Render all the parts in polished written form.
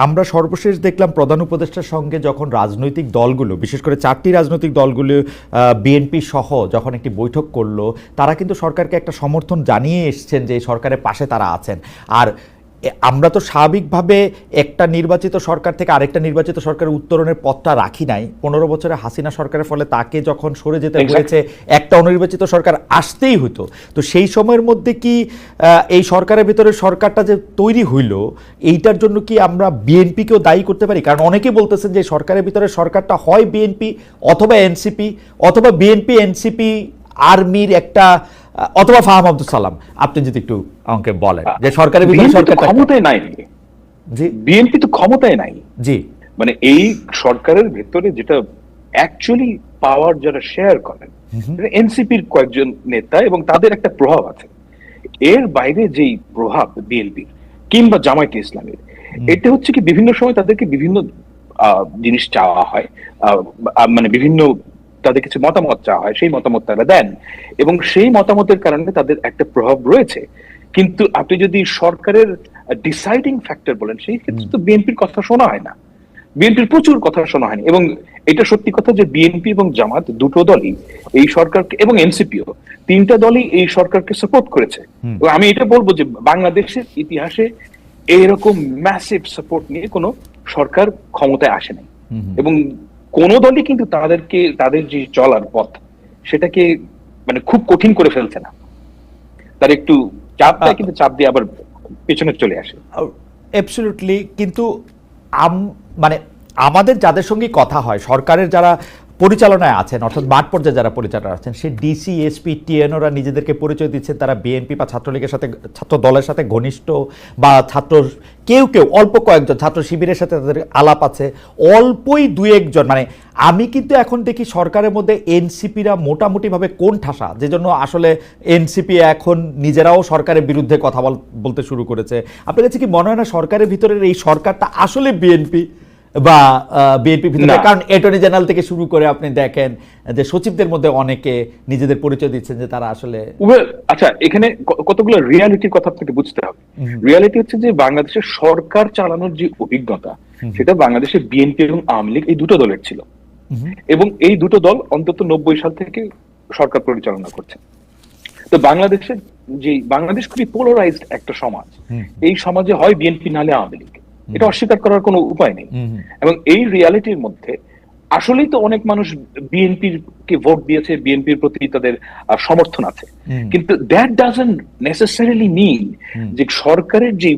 আমরা সর্বশেষ দেখলাম প্রধান উপদেষ্টার সঙ্গে যখন রাজনৈতিক দলগুলো, বিশেষ করে 4টি রাজনৈতিক দলগুলো বিএনপি সহ যখন একটি বৈঠক করলো, তারা কিন্তু সরকারকে একটা সমর্থন জানিয়ে এসছেন যে এই সরকারের পাশে তারা আছেন। আর আমরা তো স্বাভাবিকভাবে একটা নির্বাচিত সরকার থেকে আরেকটা নির্বাচিত সরকারের উত্তরণের পথটা রাখি নাই। 15 বছরে হাসিনা সরকারের ফলে তাকে যখন সরে যেতে হয়েছে, একটা অনির্বাচিত সরকার আসতেই হতো। তো সেই সময়ের মধ্যে কি এই সরকারের ভিতরে সরকারটা যে তৈরি হইল, এইটার জন্য কি আমরা বিএনপিকেও দায়ী করতে পারি? কারণ অনেকে বলতেছেন যে সরকারের ভিতরে সরকারটা হয় বিএনপি অথবা এনসিপি, অথবা বিএনপি এনসিপি আর্মির একটা, অথবা ফাহাম আব্দুল সালাম, আপনি যদি একটু আমাকে বলেন যে সরকারের ভিতরে সরকার ক্ষমতায় নাই। জি, বিএনপি তো ক্ষমতায় নাই। জি, মানে এই সরকারের ভেতরে যেটা অ্যাকচুয়ালি পাওয়ার যারা শেয়ার করেন এনসিপির কয়েকজন নেতা এবং তাদের একটা প্রভাব আছে। এর বাইরে যেই প্রভাব বিএনপির কিংবা জামায়াতে ইসলামের, এটা হচ্ছে কি বিভিন্ন সময় তাদেরকে বিভিন্ন জিনিস চাওয়া হয়, মানে বিভিন্ন তাদের কিছু মতামত চাওয়া হয়, সেই মতামত তারা দেন এবং সেই মতামতের কারণে তাদের একটা প্রভাব রয়েছে। কিন্তু আপনি যদি সরকারের ডিসাইডিং ফ্যাক্টর বলেন, সেই ক্ষেত্রে তো বিএনপির কথা শোনা হয় না। বিএনপির প্রচুর কথা শোনা হয়নি এবং এটা সত্যি কথা যে বিএনপি এবং জামাত দুটো দলই এই সরকারকে, এবং এনসিপিও, তিনটা দলই এই সরকারকে সাপোর্ট করেছে। আমি এটা বলবো যে বাংলাদেশের ইতিহাসে এরকম ম্যাসিভ সাপোর্ট নিয়ে কোনো সরকার ক্ষমতায় আসে নাই এবং কোন দলই কিন্তু তাদের যে চলার পথ সেটাকে মানে খুব কঠিন করে ফেলছে না। তার একটু চাপ দেয়, কিন্তু চাপ দিয়ে আবার পেছনে চলে আসে। অ্যাবসলিউটলি। কিন্তু মানে আমাদের যাদের সঙ্গে কথা হয়, সরকারের যারা পরিচালনায় আছেন, অর্থাৎ মাঠ পর্যায়ে যারা পরিচালনা আছেন, সেই ডিসি, এসপি, টিএনওরা নিজেদেরকে পরিচয় দিচ্ছেন তারা বিএনপি বা ছাত্রলীগের সাথে, ছাত্র দলের সাথে ঘনিষ্ঠ, বা ছাত্র কেউ অল্প কয়েকজন ছাত্র শিবিরের সাথে তাদের আলাপ আছে, অল্পই দু একজন। মানে আমি কিন্তু এখন দেখি সরকারের মধ্যে এনসিপিরা মোটামুটিভাবে কোন ঠাসা, যে জন্য আসলে এনসিপি এখন নিজেরাও সরকারের বিরুদ্ধে কথা বলতে শুরু করেছে। আপনার কাছে কি মনে হয় না সরকারের ভিতরের এই সরকারটা আসলে বিএনপি বা বিএনপি ভিতরে? কারণ অ্যাটর্নি জেনারেল থেকে শুরু করে আপনি দেখেন যে সচিবদের মধ্যে অনেকে নিজেদের পরিচয় দিচ্ছেন যে তারা আসলে। আচ্ছা, এখানে কতগুলো রিয়ালিটির কথা আপনাকে বুঝতে হবে। রিয়ালিটি হচ্ছে যে বাংলাদেশের সরকার চালানোর যে অভিজ্ঞতা, সেটা বাংলাদেশের বিএনপি এবং আওয়ামী লীগ এই দুটো দলের ছিল এবং এই দুটো দল অন্তত 90 সাল থেকে সরকার পরিচালনা করছে। তো বাংলাদেশ খুবই পোলারাইজড একটা সমাজ। এই সমাজে হয় বিএনপি নাহলে আওয়ামী লীগ, এটা অস্বীকার করার কোনো উপায় নেই। এবং এই রিয়ালিটির মধ্যে আসলেই তো অনেক মানুষ বিএনপির কে ভোট দিয়েছে, বিএনপির প্রতি তাদের সমর্থন আছে, কিন্তু দ্যাট ডাজন্ট নেসেসারিলি মিন যে সরকারের যে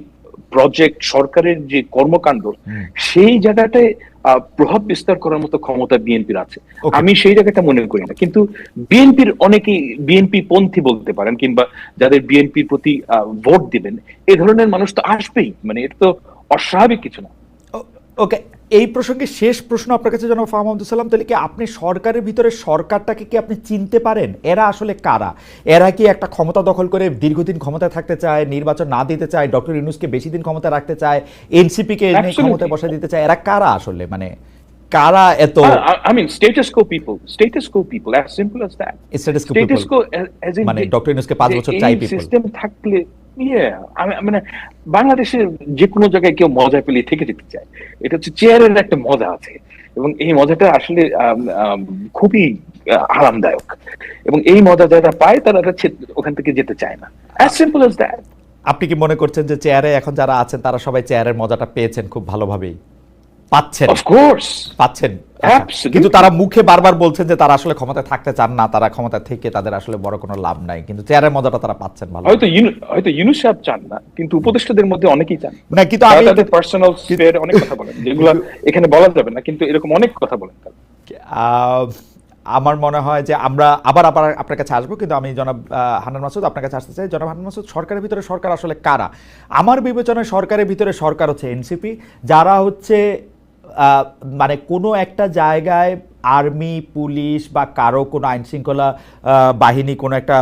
প্রজেক্ট, সরকারের যে কর্মকাণ্ড, সেই জায়গাটায় প্রভাব বিস্তার করার মতো ক্ষমতা বিএনপির আছে। আমি সেই জায়গাটা মনে করি না। কিন্তু বিএনপির অনেকেই বিএনপি পন্থী বলতে পারেন, কিংবা যাদের বিএনপির প্রতি ভোট দিবেন, এই ধরনের মানুষ তো আসবেই। মানে এটা তো অস্বাভাবিক কিছু না। ওকে, এই প্রসঙ্গে শেষ প্রশ্ন আপনার কাছে জনাব ফাহাম আব্দুল সালাম, তাহলে কি আপনি সরকারের ভিতরে সরকারটাকে কি আপনি চিনতে পারেন? এরা আসলে কারা? এরা কি একটা ক্ষমতা দখল করে দীর্ঘদিন ক্ষমতায় থাকতে চায়, নির্বাচন না দিতে চায়, ডক্টর ইউনূসকে বেশি দিন ক্ষমতায় রাখতে চায়, এনসিপি কে ক্ষমতায় বসায় দিতে চায়? এরা কারা আসলে? মানে কারা এত? I mean status quo people, as simple as that. Status quo as in মানে ডক্টর ইউনূসকে 5 বছর চাই পিপল সিস্টেম থাকলে। মানে বাংলাদেশের যে কোনো জায়গায় কেউ মজা পেলে থেকে যেতে চায়। এটা হচ্ছে চেয়ারের একটা মজা আছে এবং এই মজাটা আসলে খুবই আরামদায়ক এবং এই মজা যারা পায় তারা ওখান থেকে যেতে চায় না। as simple as that. আপনি কি মনে করছেন যে চেয়ারে এখন যারা আছেন তারা সবাই চেয়ারের মজাটা পেয়েছেন, খুব ভালোভাবেই পাচ্ছেন? Of course পাচ্ছেন, কিন্তু তারা মুখে বারবার বলছেন যে তারা আসলে ক্ষমতায় থাকতে চান না, তারা ক্ষমতায় থেকে তাদের আসলে বড় কোনো লাভ নাই, কিন্তু চেয়ারের মজাটা তারা পাচ্ছেন ভালো। হয়তো ইউনূস সাহেব চান না, কিন্তু উপদেষ্টাদের মধ্যে অনেকেই চান না। কিন্তু আমি তাদের পার্সোনাল স্পেয়ারে অনেক কথা বলেন যেগুলো এখানে বলা যাবে না, কিন্তু এরকম অনেক কথা বলেন তারা। আমার মনে হয় যে আমরা আবার আপনার কাছে আসবো, কিন্তু আমি জনাব হান্নান মাসুদ আপনার কাছে আসতে চাই। জনাব হান্নান মাসুদ, সরকারের ভিতরে সরকার আসলে কারা? আমার বিবেচনায় সরকারের ভিতরে সরকার হচ্ছে এনসিপি, যারা হচ্ছে মানে কোনো একটা জায়গায় আর্মি, পুলিশ বা কারো কোনো আইন শৃঙ্খলা বাহিনী কোনো একটা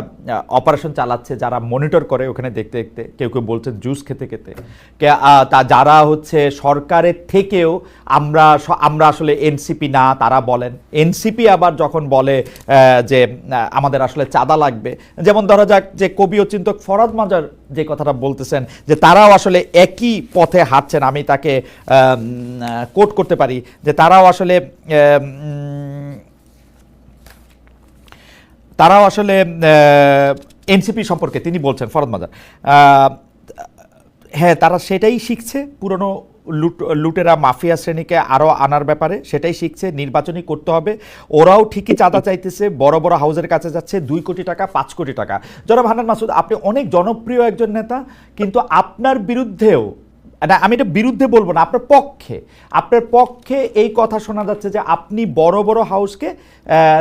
অপারেশন চালাচ্ছে, যারা মনিটর করে ওখানে দেখতে দেখতে, কেউ বলছেন জুস খেতে খেতে, তা যারা হচ্ছে সরকারের থেকেও আমরা আসলে এনসিপি না তারা বলেন। এনসিপি আবার যখন বলে যে আমাদের আসলে চাঁদা লাগবে, যেমন ধরা যাক যে কবি ও চিন্তক ফরহাদ মাজার যে কথাটা বলতেছেন যে তারাও আসলে একই পথে হাঁটছেন, আমি তাকে কোট করতে পারি যে তারাও আসলে এনসিপি সম্পর্কে তিনি বলছেন ফরদ মাজার, হ্যাঁ তারা সেটাই শিখছে, পুরনো লুটেরা মাফিয়া শ্রেণীকে আরও আনার ব্যাপারে সেটাই শিখছে, নির্বাচনী করতে হবে। ওরাও ঠিকই চাঁদা চাইতেছে, বড় বড় হাউসের কাছে যাচ্ছে 2 কোটি টাকা 5 কোটি টাকা। জনাব হান্নান মাসুদ, আপনি অনেক জনপ্রিয় একজন নেতা, কিন্তু আপনার বিরুদ্ধেও, না আমি এটা বিরুদ্ধে বলবো না, আপনার পক্ষে এই কথা শোনা যাচ্ছে যে আপনি বড় বড় হাউসকে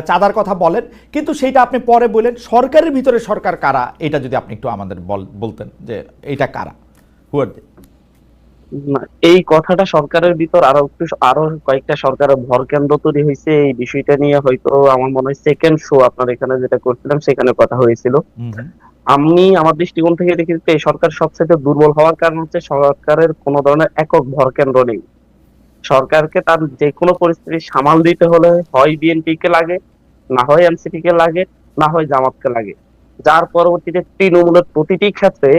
চাঁদার কথা বলেন, কিন্তু সেইটা আপনি পরে বলেন সরকারের ভিতরে সরকার কারা, এটা যদি আপনি একটু আমাদের বলতেন যে এইটা কারা, হুয়ার দে। না, এই কথাটা সরকারের ভিতর আরো কয়েকটা সরকারের ভর কেন্দ্র তৈরি হয়েছে। এই বিষয়টা নিয়ে হয়তো আমার মনে হয় সেকেন্ড শো আপনার এখানে যেটা করছিলাম সেখানে কথা হয়েছিল। আমি আমার দৃষ্টিকোণ থেকে দেখেছি এই সরকার সবচেয়ে দুর্বল হওয়ার কারণ হচ্ছে সরকারের কোনো ধরনের একক ভর কেন্দ্র নেই। সরকারকে তার যে কোনো পরিস্থিতি সামাল দিতে হলে হয় বিএনপি কে লাগে, না হয় এনসিপি কে লাগে, না হয় জামাতকে লাগে। যার পরবর্তীতে তৃণমূলের প্রতিটি ক্ষেত্রে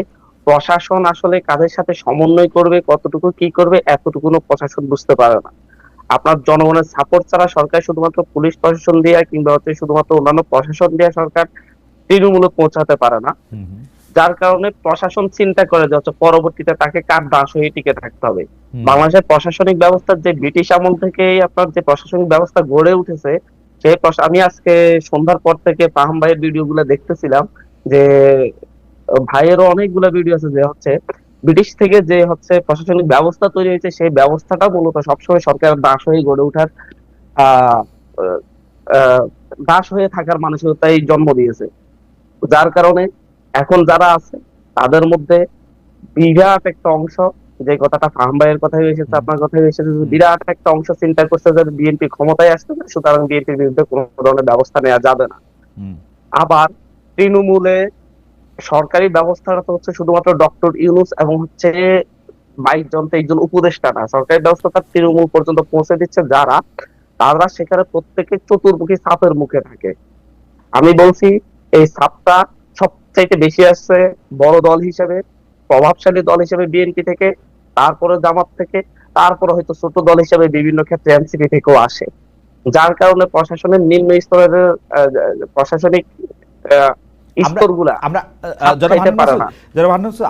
প্রশাসন আসলে কাদের সাথে সমন্বয় করবে, কতটুকু কি করবে, এতটুকুনো প্রশাসন বুঝতে পারে না। আপনার জনগণের সাপোর্ট ছাড়া সরকার শুধুমাত্র পুলিশ প্রশাসন দিয়ে কিংবা হচ্ছে শুধুমাত্র অন্যান্য প্রশাসন দিয়ে সরকার তৃণমূলে পৌঁছাতে পারে না। যার কারণে প্রশাসন চিন্তা করে যে হচ্ছে পরবর্তীতে তাকে কার দাস হয়ে টিকে থাকতে হবে। বাংলাদেশের প্রশাসনিক ব্যবস্থার যে ব্রিটিশ আমল থেকেই আপনার যে প্রশাসনিক ব্যবস্থা গড়ে উঠেছে, সেই আমি আজকে সন্ধ্যার পর থেকে পাহাম ভাইয়ের ভিডিও গুলো দেখতেছিলাম, যে ভাইয়েরও অনেকগুলো ভিডিও আছে যে হচ্ছে ব্রিটিশ থেকে যে হচ্ছে প্রশাসনিক ব্যবস্থা তৈরি হয়েছে সেই ব্যবস্থাটা মূলত সবসময় সরকারের দাস হয়ে গড়ে ওঠার আহ আহ, দাস হয়ে থাকার মানসিকতাই জন্ম দিয়েছে। যার কারণে এখন যারা আছে তাদের মধ্যে বিরাট একটা অংশ, যে কথাটা ফাহাম ভাইয়ের কথাই এসেছে, আপনার কথাই এসেছে, বিরাট একটা অংশ চিন্তা করছে যে বিএনপি ক্ষমতায় আসতে না, সুতরাং বিএনপির বিরুদ্ধে কোনো ধরনের ব্যবস্থা নেওয়া যাবে না। আবার তৃণমূলে সরকারি ব্যবস্থাটা তো হচ্ছে শুধুমাত্র ডক্টর ইউনূস এবং হচ্ছে 22 জন 23 জন উপদেষ্টা না, সরকারি ব্যবস্থাটা তৃণমূল পর্যন্ত পৌঁছে দিচ্ছে যারা, তারা সেখানে প্রত্যেকে চতুর্মুখী চাপের মুখে থাকে। আমি বলছি এই চাপটা সবচাইতে বেশি আসছে বড় দল হিসেবে, প্রভাবশালী দল হিসেবে বিএনপি থেকে, তারপরে জামাত থেকে, তারপরে হয়তো ছোট দল হিসেবে বিভিন্ন ক্ষেত্রে এনসিপি থেকেও আসে। যার কারণে প্রশাসনের নিম্ন স্তরের প্রশাসনিক স্তরগুলা আমরা খাপ খাইতে পারে না। জনাব হান্নান মাসুদ,